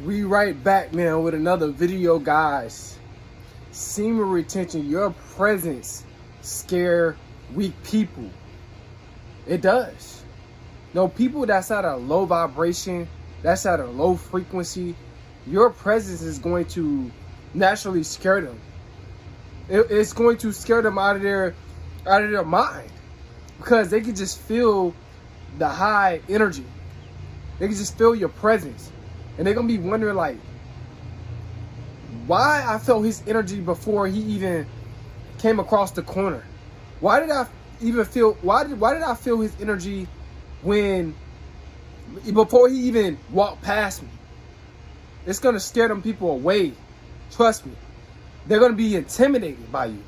We right back, man, with another video, guys. Semen retention, your presence scare weak people. It does. No, people that's at a low vibration, that's at a low frequency, your presence is going to naturally scare them. It's going to scare them out of their mind, because they can just feel the high energy. They can just feel your presence. And they're going to be wondering, like, why I felt his energy before he even came across the corner. Why did I even feel, why did I feel his energy before he even walked past me? It's going to scare them people away. Trust me. They're going to be intimidated by you.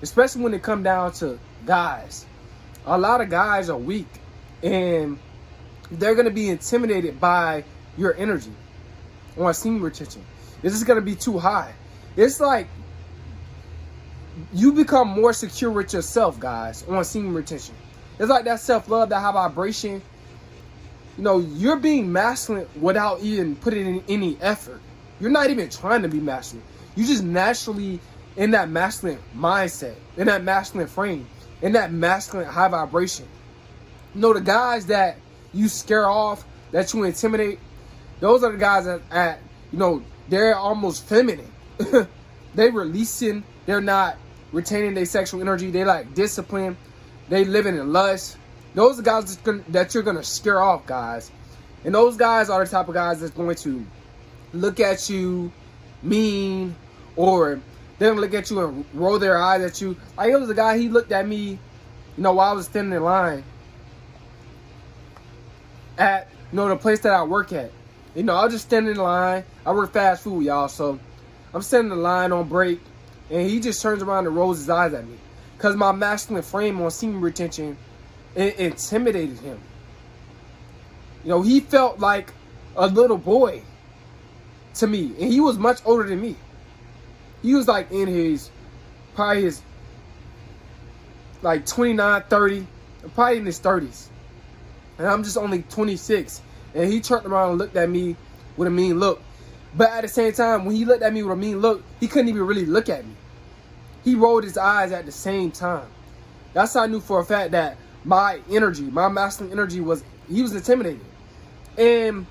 Especially when it comes down to guys. A lot of guys are weak. And they're going to be intimidated by your energy on semen retention. This is going to be too high. It's like you become more secure with yourself, guys, on semen retention. It's like that self-love, that high vibration. You know, you're being masculine without even putting in any effort. You're not even trying to be masculine. You're just naturally in that masculine mindset, in that masculine frame, in that masculine high vibration. You know, the guys that you scare off, that you intimidate, those are the guys that you know, they're almost feminine. They releasing, they're not retaining their sexual energy. They like discipline. They living in lust. Those are guys that you're going to scare off, guys. And those guys are the type of guys that's going to look at you mean, or they're going to look at you and roll their eyes at you. Like, it was a guy, he looked at me, you know, while I was standing in line at, you know, the place that I work at. You know, I was just standing in line. I work fast food, y'all. So I'm standing in line on break, and he just turns around and rolls his eyes at me, because my masculine frame on semen retention, it intimidated him. You know, he felt like a little boy to me, and he was much older than me. He was like in his, probably his, like 29, 30, probably in his 30s. And I'm just only 26. And he turned around and looked at me with a mean look. But at the same time, when he looked at me with a mean look, he couldn't even really look at me. He rolled his eyes at the same time. That's how I knew for a fact that my energy, my masculine energy he was intimidated. And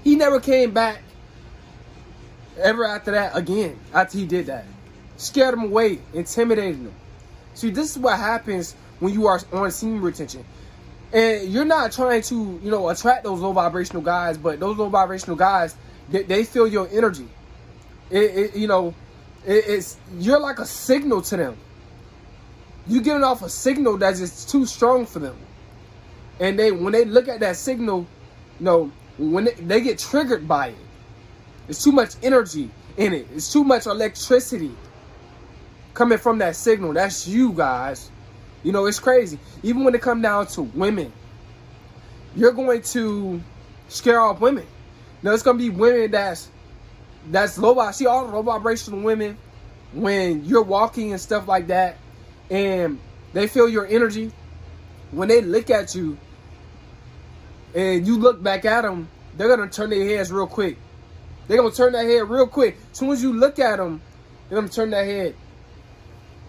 he never came back ever after that again, after he did that. Scared him away, intimidated him. See, this is what happens when you are on semen retention. And you're not trying to, you know, attract those low vibrational guys, but those low vibrational guys, they feel your energy. You're like a signal to them. You're giving off a signal that's just too strong for them. And when they look at that signal, you know, when they get triggered by it, it's too much energy in it. It's too much electricity coming from that signal. That's you, guys. You know, it's crazy. Even when it comes down to women, you're going to scare off women. Now, it's going to be women that's low. See, all the low vibrational women, when you're walking and stuff like that, and they feel your energy, when they look at you and you look back at them, they're going to turn their heads real quick. They're going to turn their head real quick. As soon as you look at them, they're going to turn their head.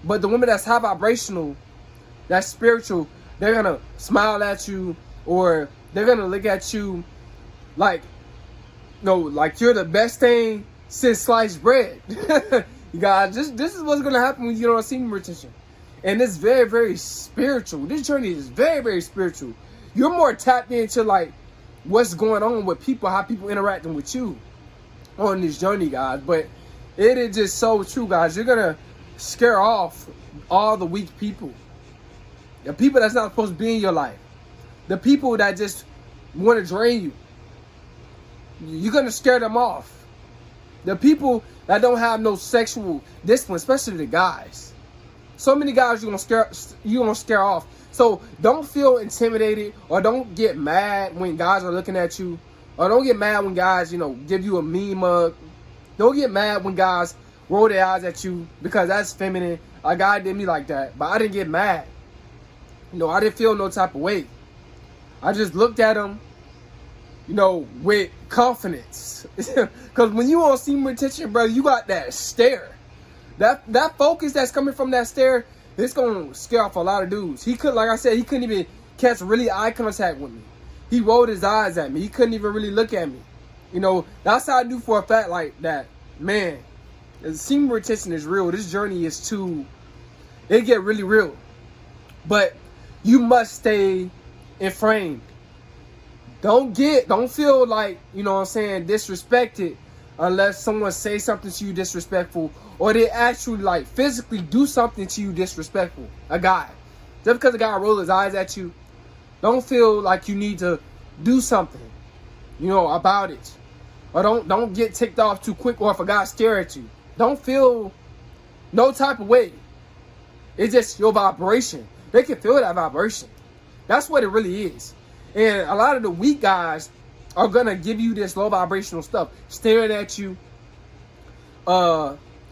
But the women that's high vibrational, that's spiritual, they're going to smile at you, or they're going to look at you like, no, like you're the best thing since sliced bread. You guys, this is what's going to happen when you get on semen retention. And it's very, very spiritual. This journey is very, very spiritual. You're more tapped into like what's going on with people, how people interacting with you on this journey, guys. But it is just so true, guys. You're going to scare off all the weak people. The people that's not supposed to be in your life. The people that just want to drain you. You're going to scare them off. The people that don't have no sexual discipline, especially the guys. So many guys you're gonna scare off. So don't feel intimidated, or don't get mad when guys are looking at you, or don't get mad when guys, you know, give you a mean mug. Don't get mad when guys roll their eyes at you, because that's feminine. A guy did me like that, but I didn't get mad. You know, I didn't feel no type of way. I just looked at him with confidence. Because when you on semen retention, bro, you got that stare. That focus that's coming from that stare, it's going to scare off a lot of dudes. Like I said, he couldn't even catch really eye contact with me. He rolled his eyes at me. He couldn't even really look at me. That's how I knew for a fact, like, that, man, semen retention is real. This journey is it get really real. But you must stay in frame. Don't feel like, disrespected unless someone say something to you disrespectful, or they actually, like, physically do something to you disrespectful. A guy. Just because a guy rolls his eyes at you, don't feel like you need to do something, about it. Or don't get ticked off too quick, or if a guy stare at you. Don't feel no type of way. It's just your vibration. They can feel that vibration. That's what it really is. And a lot of the weak guys are going to give you this low vibrational stuff. Staring at you.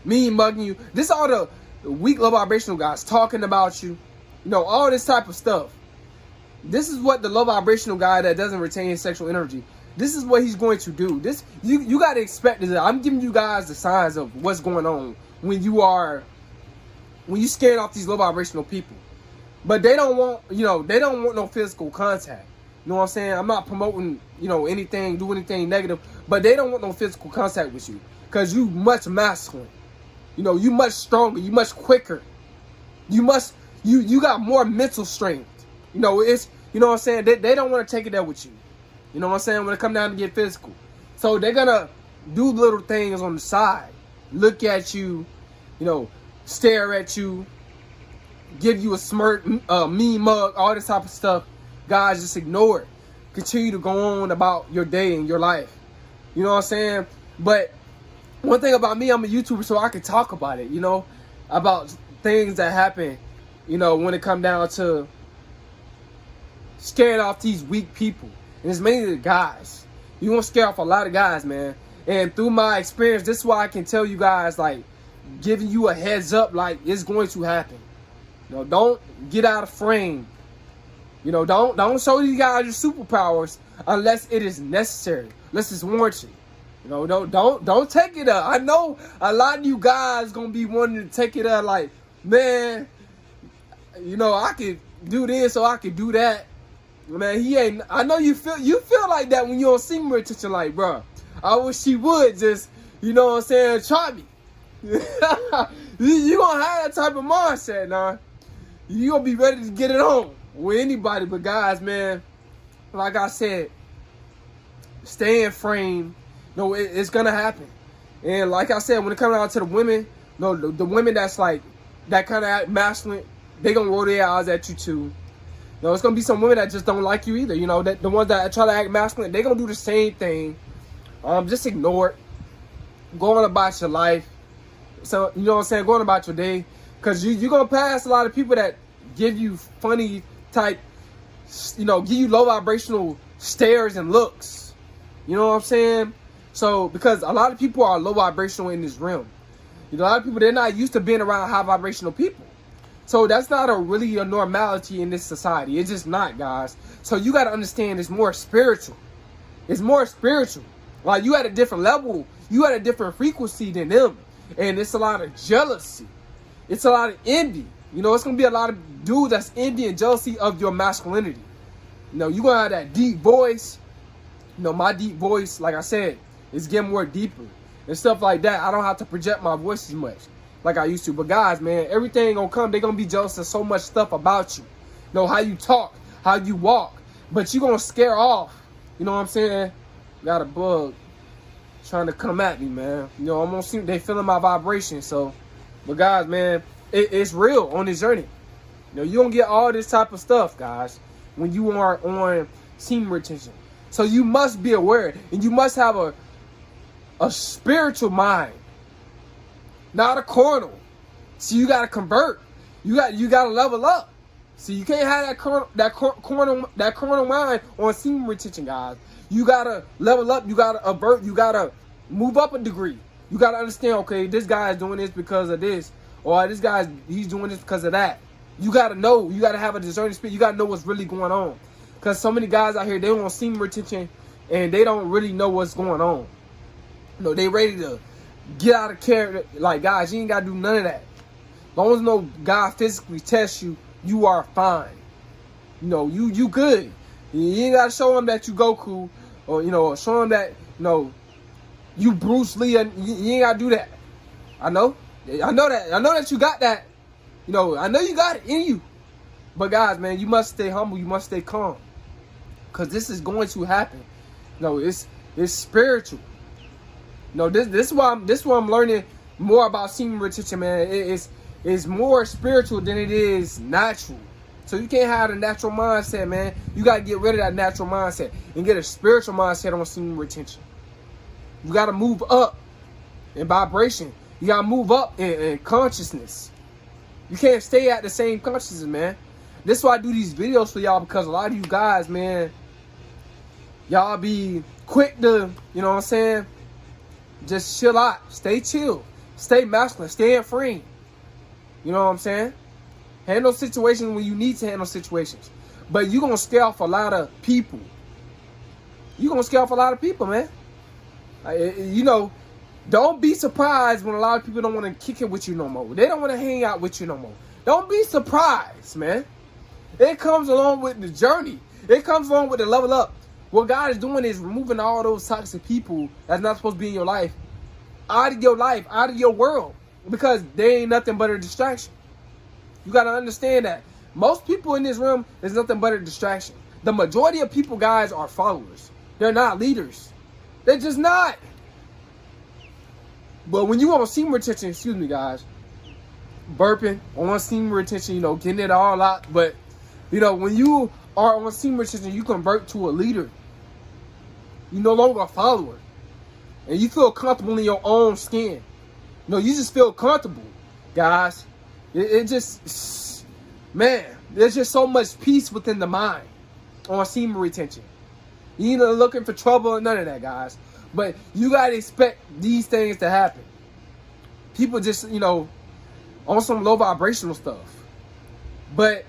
Mean mugging you. This is all the weak low vibrational guys talking about you. All this type of stuff. This is what the low vibrational guy that doesn't retain his sexual energy, this is what he's going to do. This you got to expect this. I'm giving you guys the signs of what's going on when you scared off these low vibrational people. But they don't want, they don't want no physical contact. You know what I'm saying? I'm not promoting, do anything negative, but they don't want no physical contact with you because you much masculine. You much stronger, you much quicker. You got more mental strength. It's, what I'm saying? They don't want to take it there with you. You know what I'm saying? When it come down to get physical. So they're going to do little things on the side. Look at you, stare at you, give you a smirk, mean mug, all this type of stuff. Guys, just ignore it. Continue to go on about your day and your life. You know what I'm saying? But one thing about me, I'm a YouTuber, so I can talk about it, about things that happen, when it come down to scaring off these weak people. And it's mainly the guys. You want to scare off a lot of guys, man. And through my experience, this is why I can tell you guys, like, giving you a heads up, like, it's going to happen. Don't get out of frame. Don't show these guys your superpowers unless it is necessary, unless it's warranted. Don't take it up. I know a lot of you guys gonna be wanting to take it up, like, man, I could do this or I could do that. Man, he ain't. I know you feel like that when you don't see me retention, like, bro, I wish she would just, try me. You gonna have that type of mindset, nah. You gonna be ready to get it on with anybody, but guys, man, like I said, stay in frame. It's gonna happen. And like I said, when it comes down to the women, the women that's like that kind of masculine, they gonna roll their eyes at you too. It's gonna be some women that just don't like you either. That the ones that try to act masculine, they gonna do the same thing. Just ignore it. Go on about your life. So you know what I'm saying, going about your day, because you're gonna pass a lot of people that give you funny type, give you low vibrational stares and looks. You know what I'm saying? So, because a lot of people are low vibrational in this realm. A lot of people, they're not used to being around high vibrational people. So that's not really a normality in this society. It's just not, guys. So you got to understand it's more spiritual. It's more spiritual. Like, you at a different level. You at a different frequency than them. And it's a lot of jealousy. It's a lot of envy. It's going to be a lot of dudes that's envy and jealousy of your masculinity. You're going to have that deep voice. My deep voice, like I said, is getting more deeper. And stuff like that. I don't have to project my voice as much like I used to. But guys, man, everything gonna come. They're gonna be jealous of so much stuff about you. How you talk, how you walk. But you gonna scare off. You know what I'm saying? Got a bug trying to come at me, man. I'm gonna see they feeling my vibration. So, but guys, man, it's real on this journey. You don't get all this type of stuff, guys, when you are on semen retention. So you must be aware, and you must have a spiritual mind, not a carnal. So you gotta convert. You gotta level up. So you can't have that carnal mind on semen retention, guys. You gotta level up. You gotta avert. You gotta move up a degree. You gotta understand. Okay, this guy is doing this because of this, or this guy's he's doing this because of that. You gotta know. You gotta have a discerning spirit. You gotta know what's really going on. Because so many guys out here, they want semen retention and they don't really know what's going on. They ready to get out of character. Like, guys, you ain't got to do none of that. As long as no God physically tests you, you are fine. You good. You ain't got to show them that you Goku, or show them that, you Bruce Lee. And you ain't got to do that. I know that you got that. I know you got it in you. But guys, man, you must stay humble. You must stay calm. Because this is going to happen. It's spiritual. This is why I'm learning more about semen retention, man. It's more spiritual than it is natural. So you can't have a natural mindset, man. You got to get rid of that natural mindset and get a spiritual mindset on semen retention. You got to move up in vibration. You got to move up in consciousness. You can't stay at the same consciousness, man. This is why I do these videos for y'all, because a lot of you guys, man, y'all be quick to, just chill out. Stay chill. Stay masculine. Stay free. You know what I'm saying? Handle situations when you need to handle situations. But you're going to scare off a lot of people. You're going to scare off a lot of people, man. Don't be surprised when a lot of people don't want to kick it with you no more. They don't want to hang out with you no more. Don't be surprised, man. It comes along with the journey. It comes along with the level up. What God is doing is removing all those toxic people that's not supposed to be in your life, out of your world, because they ain't nothing but a distraction. You got to understand that. Most people in this room is nothing but a distraction. The majority of people, guys, are followers. They're not leaders. They're just not. But when you on semen retention, excuse me, guys, burping on semen retention, getting it all out. But, when you are on semen retention, you convert to a leader. You're no longer a follower. And you feel comfortable in your own skin. You just feel comfortable, guys. It just, man, there's just so much peace within the mind on semen retention. You ain't looking for trouble or none of that, guys. But you got to expect these things to happen. People just, on some low vibrational stuff. But,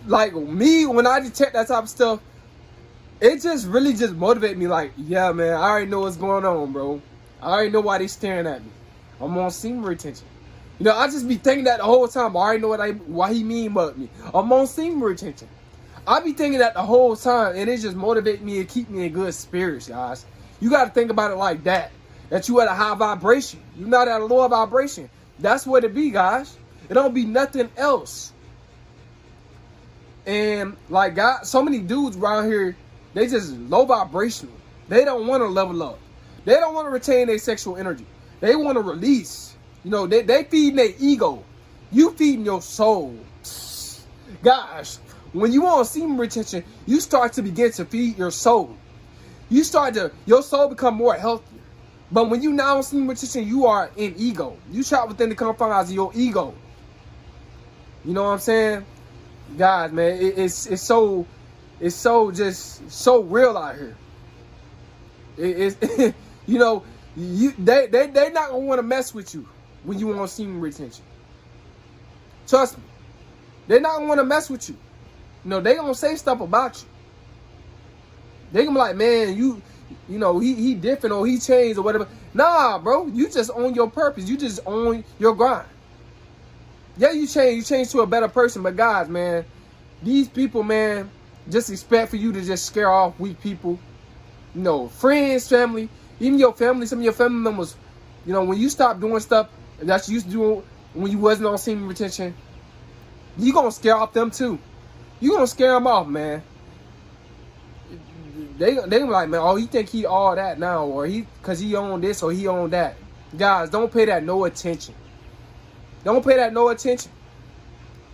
like me, when I detect that type of stuff, it just really just motivates me. Like, yeah, man, I already know what's going on, bro. I already know why they staring at me. I'm on semen retention. I just be thinking that the whole time. I already know why he mean about me. I'm on semen retention. I be thinking that the whole time, and it just motivates me and keep me in good spirits, guys. You got to think about it like that. That you at a high vibration. You're not at a lower vibration. That's what it be, guys. It don't be nothing else. And like, God, so many dudes around here, they just low vibrational. They don't want to level up. They don't want to retain their sexual energy. They want to release. They feeding their ego. You feeding your soul. Gosh, when you on semen retention, you start to begin to feed your soul. Your soul become more healthier. But when you now on semen retention, you are in ego. You shot within the confines of your ego. You know what I'm saying? Guys, man, it's so just so real out here. It's they not gonna want to mess with you when you on semen retention. Trust me. They're not gonna want to mess with you. They gonna say stuff about you. They gonna be like, man, he different, or he changed or whatever. Nah, bro, you just own your purpose. You just own your grind. Yeah, you change to a better person. But guys, man, these people, man, just expect for you to just scare off weak people. Friends, family, even your family, some of your family members, when you stop doing stuff that you used to do when you wasn't on semen retention, you gonna scare off them too. You gonna scare them off, man. They like, man, oh, he think he all that now, or cause he own this or he own that. Guys, don't pay that no attention. Don't pay that no attention.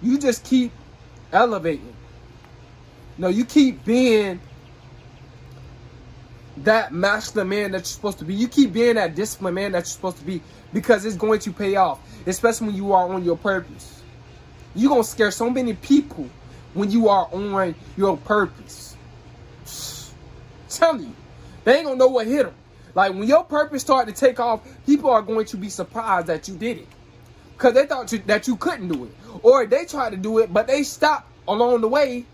You just keep elevating. You keep being that masculine man that you're supposed to be. You keep being that disciplined man that you're supposed to be, because it's going to pay off, especially when you are on your purpose. You're going to scare so many people when you are on your purpose. Tell you, they ain't going to know what hit them. Like, when your purpose started to take off, people are going to be surprised that you did it, because they thought that you couldn't do it. Or they tried to do it, but they stopped along the way,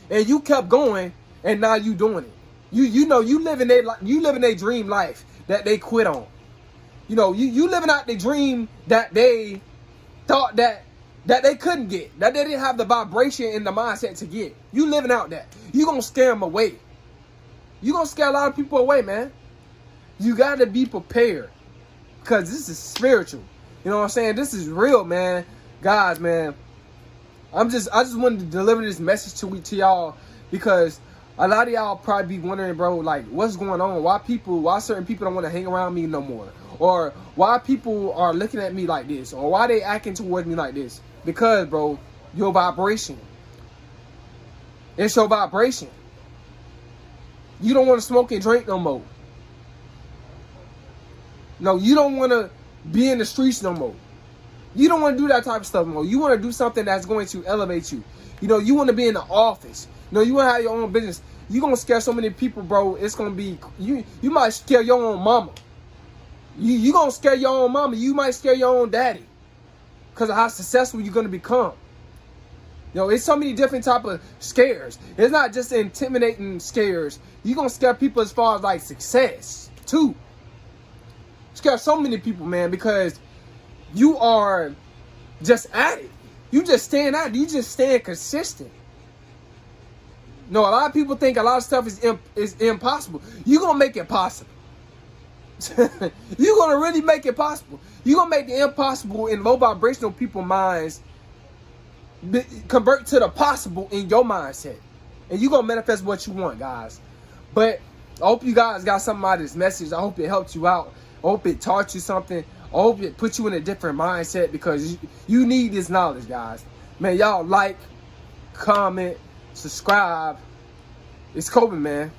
and you kept going, and now you doing it. You know you living their dream life that they quit on. You know, you living out the dream that they thought that they couldn't get, that they didn't have the vibration and the mindset to get. You living out that. You gonna scare them away. You gonna scare a lot of people away, man. You gotta be prepared, because this is spiritual. You know what I'm saying? This is real, man. Guys, man. I just wanted to deliver this message to y'all, because a lot of y'all probably be wondering, bro, like, what's going on? Why certain people don't want to hang around me no more? Or why people are looking at me like this? Or why they acting towards me like this? Because, bro, your vibration. It's your vibration. You don't want to smoke and drink no more. No, you don't want to be in the streets no more. You don't want to do that type of stuff no more. You want to do something that's going to elevate you. You know, you want to be in the office. You know, you want to have your own business. You're going to scare so many people, bro. It's going to be, you might scare your own mama. You going to scare your own mama. You might scare your own daddy, because of how successful you're going to become. You know, it's so many different type of scares. It's not just intimidating scares. You're going to scare people as far as, like, success, too. Scare so many people, man, because you are just at it. You just staying at it. You just staying consistent. No, a lot of people think a lot of stuff is impossible. You're going to make it possible. You're going to really make it possible. You're going to make the impossible in low vibrational people's minds convert to the possible in your mindset. And you're going to manifest what you want, guys. But I hope you guys got something out of this message. I hope it helped you out. I hope it taught you something. I hope it put you in a different mindset, because you need this knowledge, guys. Man, y'all like, comment, subscribe. It's Kobe, man.